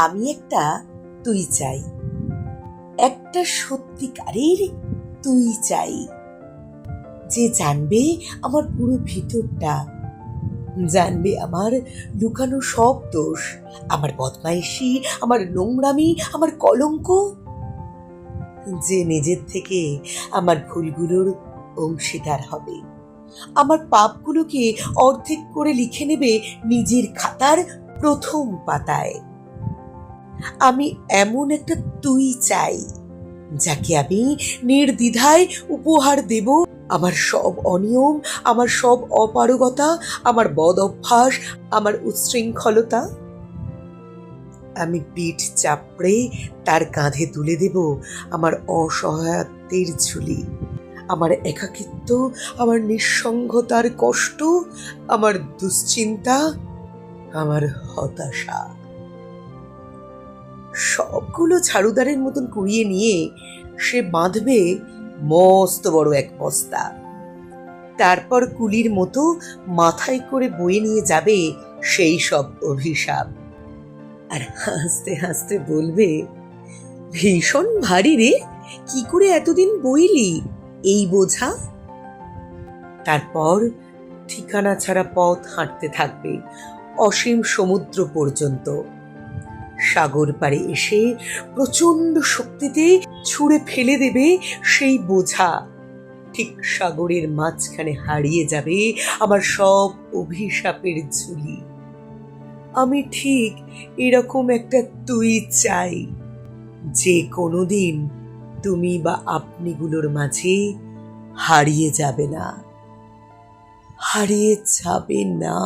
আমি একটা তুই চাই, একটা সত্যিকারের তুই চাই, যে জানবে আমার পুরো ভিতরটা, জানবে আমার লুকানো সব দোষ, আমার বদমাইশি, আমার নোংরামি, আমার কলঙ্ক, যে নিজের থেকে আমার ভুলগুলোর অংশীদার হবে, আমার পাপগুলোকে অর্ধেক করে লিখে নেবে নিজের খাতার প্রথম পাতায়। আমি এমন একটা তুই চাই, যাকে আমি নির্দ্বিধায় উপহার দেব আমার সব অনিয়ম, আমার সব অপারগতা, আমার বদ অভ্যাস, আমার উচ্ছৃঙ্খলতা। আমি পিঠ চাপড়ে তার কাঁধে তুলে দেব আমার অসহায়ত্বের ঝুলি, আমার একাকিত্ব, আমার নিঃসঙ্গতার কষ্ট, আমার দুশ্চিন্তা, আমার হতাশা। সবগুলো ঝাড়ুদারের মতন কুড়িয়ে নিয়ে সে বাঁধবে মস্ত বড় এক বস্তা। তারপর কুলির মতো মাথায় করে বয়ে নিয়ে যাবে সেই সব অভিশাপ, আর হাসতে হাসতে বলবে, ভীষণ ভারী রে, কি করে এতদিন বইলি এই বোঝা। তারপর ঠিকানা ছাড়া পথ হাঁটতে থাকবে অসীম সমুদ্র পর্যন্ত। সাগর পাড়ে এসে প্রচন্ড শক্তিতে ছুঁড়ে ফেলে দেবে সেই বোঝা। ঠিক সাগরের মাঝখানে হারিয়ে যাবে আমার সব অভিশাপের ঝুলি। আমি ঠিক এরকম একটা তুই চাই, যে কোনোদিন তুমি বা আপনিগুলোর মাঝে হারিয়ে যাবে না, হারিয়ে যাবে না।